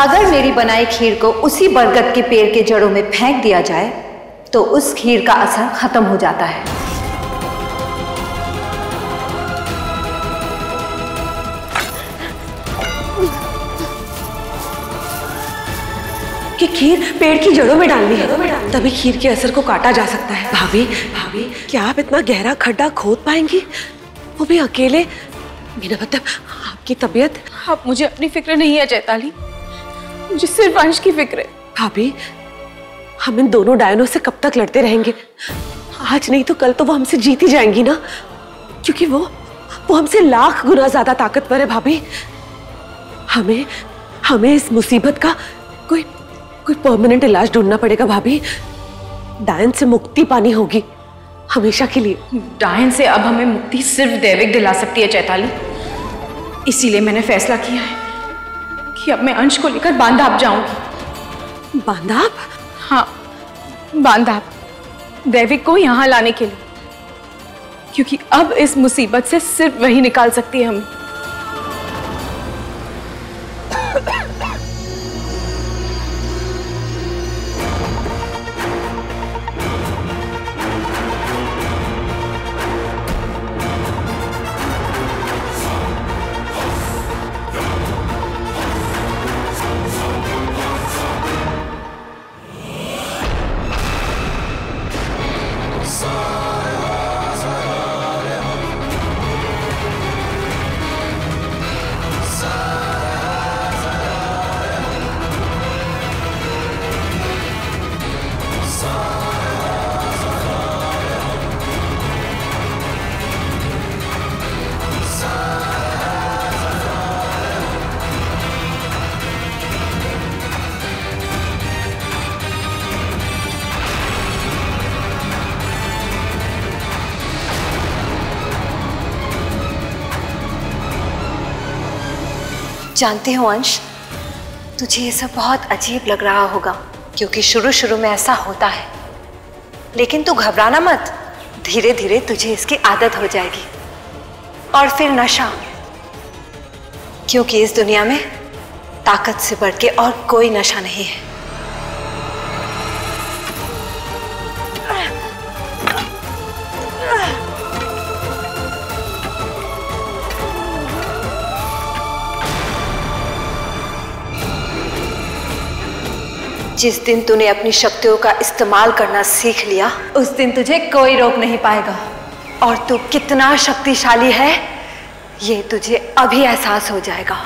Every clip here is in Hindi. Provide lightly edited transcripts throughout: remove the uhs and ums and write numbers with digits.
अगर मेरी बनाई खीर को उसी बरगद के पेड़ के जड़ों में फेंक दिया जाए तो उस खीर का असर खत्म हो जाता है। कि खीर पेड़ की जड़ों में डालनी है, तभी खीर के असर को काटा जा सकता है। भाभी भाभी, क्या आप इतना गहरा खड्डा खोद पाएंगी, वो भी अकेले? मेरा मतलब आपकी तबीयत। आप मुझे अपनी फिक्र नहीं है चैताली, मुझे सिर्फ अंश की फिक्र है। भाभी, हम इन दोनों डायनों से कब तक लड़ते रहेंगे? आज नहीं तो कल तो वो हमसे जीत ही जाएंगी ना, क्योंकि वो हमसे लाख गुना ज्यादा ताकतवर है। भाभी, हमें इस मुसीबत का कोई परमानेंट इलाज ढूंढना पड़ेगा। भाभी, डायन से मुक्ति पानी होगी हमेशा के लिए। डायन से अब हमें मुक्ति सिर्फ दैविक दिला सकती है चैताली। इसीलिए मैंने फैसला किया है कि अब मैं अंश को लेकर बांधाप जाऊंगी। बांधाप? हाँ, बांधाप, दैविक को यहाँ लाने के लिए, क्योंकि अब इस मुसीबत से सिर्फ वही निकाल सकती है हमें। जानते हो अंश, तुझे ये सब बहुत अजीब लग रहा होगा, क्योंकि शुरू शुरू में ऐसा होता है, लेकिन तू घबराना मत, धीरे धीरे तुझे इसकी आदत हो जाएगी। और फिर नशा, क्योंकि इस दुनिया में ताकत से बढ़ के और कोई नशा नहीं है। जिस दिन तूने अपनी शक्तियों का इस्तेमाल करना सीख लिया, उस दिन तुझे कोई रोक नहीं पाएगा। और तू कितना शक्तिशाली है ये तुझे अभी एहसास हो जाएगा।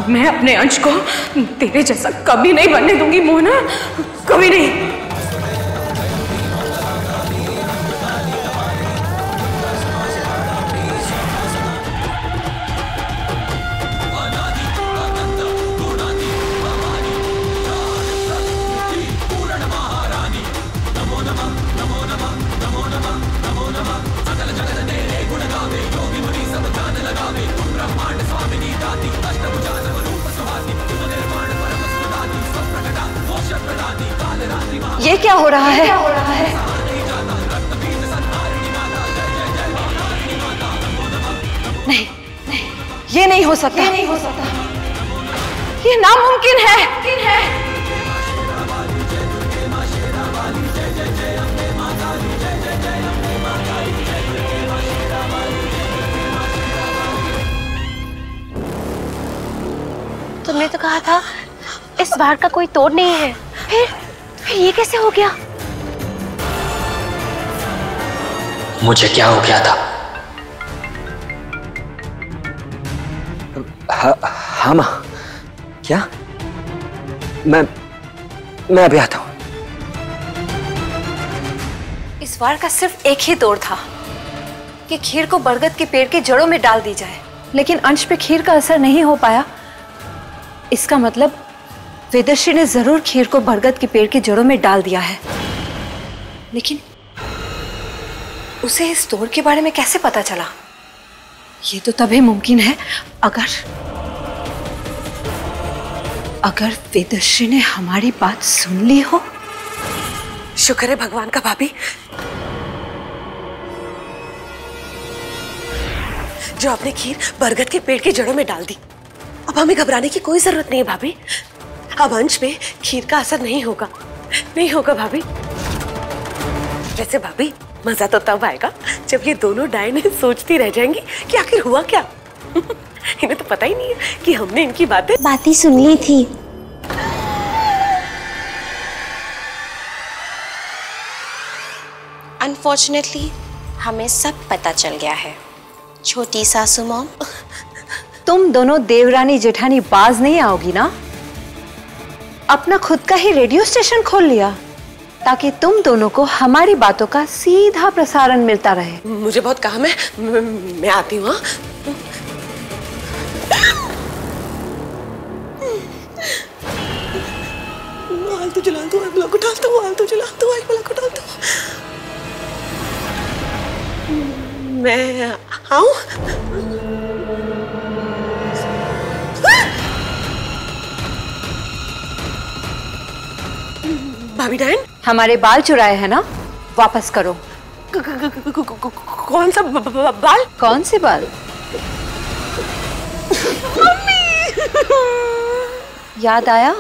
मैं अपने अंश को तेरे जैसा कभी नहीं बनने दूंगी मोहना, कभी नहीं। ये क्या हो रहा है? नहीं, ये नहीं हो सकता। ये नामुमकिन है। इस वार का कोई तोड़ नहीं है। फिर ये कैसे हो गया? मुझे क्या हो गया था? हाँ माँ, क्या? मैं अभी आता हूँ। इस वार का सिर्फ एक ही तोड़ था कि खीर को बरगद के पेड़ की जड़ों में डाल दी जाए, लेकिन अंश पे खीर का असर नहीं हो पाया। इसका मतलब वेदश्री ने जरूर खीर को बरगद के पेड़ की जड़ों में डाल दिया है, लेकिन उसे इस तोड़ के बारे में कैसे पता चला? ये तो तभी मुमकिन है अगर वेदश्री ने हमारी बात सुन ली हो। शुक्र है भगवान का भाभी, जो आपने खीर बरगद के पेड़ की जड़ों में डाल दी। अब हमें घबराने की कोई जरूरत नहीं है भाभी। अब अंश पे खीर का असर नहीं होगा भाभी। वैसे भाभी, मजा तो तब आएगा जब ये दोनों डायने सोचती रह जाएंगी कि आखिर हुआ क्या। इन्हें तो पता ही नहीं है कि हमने इनकी बातें सुन ली थी। अनफॉर्चुनेटली हमें सब पता चल गया है। छोटी सासू मॉम, तुम दोनों देवरानी जेठानी बाज नहीं आओगी ना? अपना खुद का ही रेडियो स्टेशन खोल लिया ताकि तुम दोनों को हमारी बातों का सीधा प्रसारण मिलता रहे। मुझे बहुत काम है, मैं आती हूँ। आलतू जलालतू आग लग उठालतू, आलतू जलालतू आग लग उठालतू। मैं आऊं? भाभी डायन, हमारे बाल चुराए हैं ना, वापस करो। कौन सा बाल? कौन से बाल? याद आया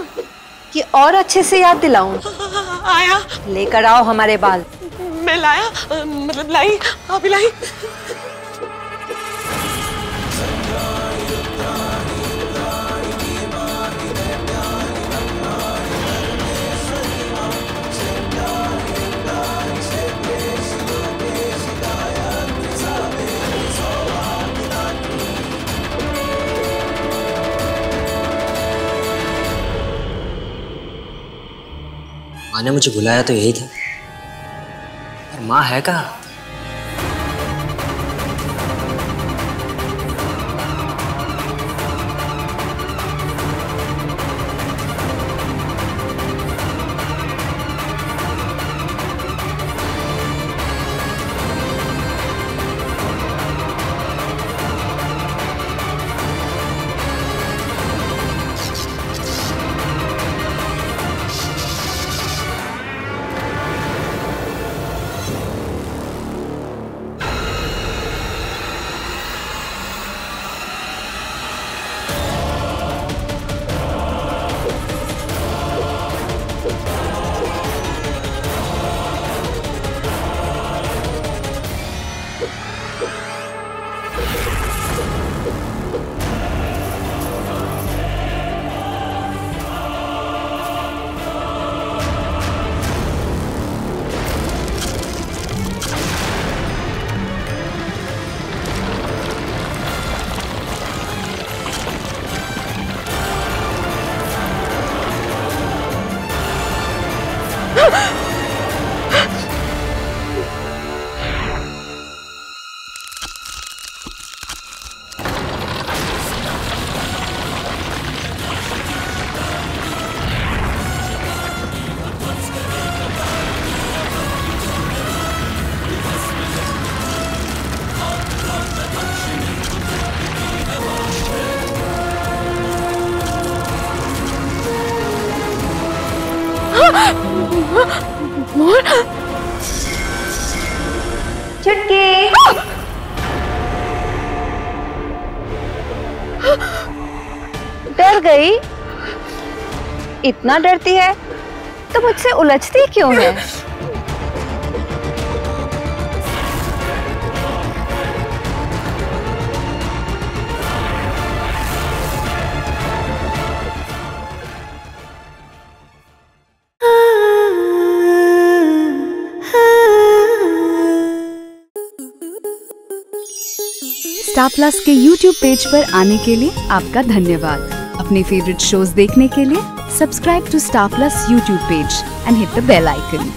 कि और अच्छे से याद दिलाऊं? आया। लेकर आओ हमारे बाल। मैं लाया, मतलब लाई, अभी लाई। माँ ने मुझे बुलाया तो यही था, पर माँ है कहाँ? चुटकी। डर गई? इतना डरती है तो मुझसे उलझती क्यों है? स्टार प्लस के YouTube पेज पर आने के लिए आपका धन्यवाद। अपने फेवरेट शोज देखने के लिए subscribe to Star Plus YouTube page and hit the bell icon.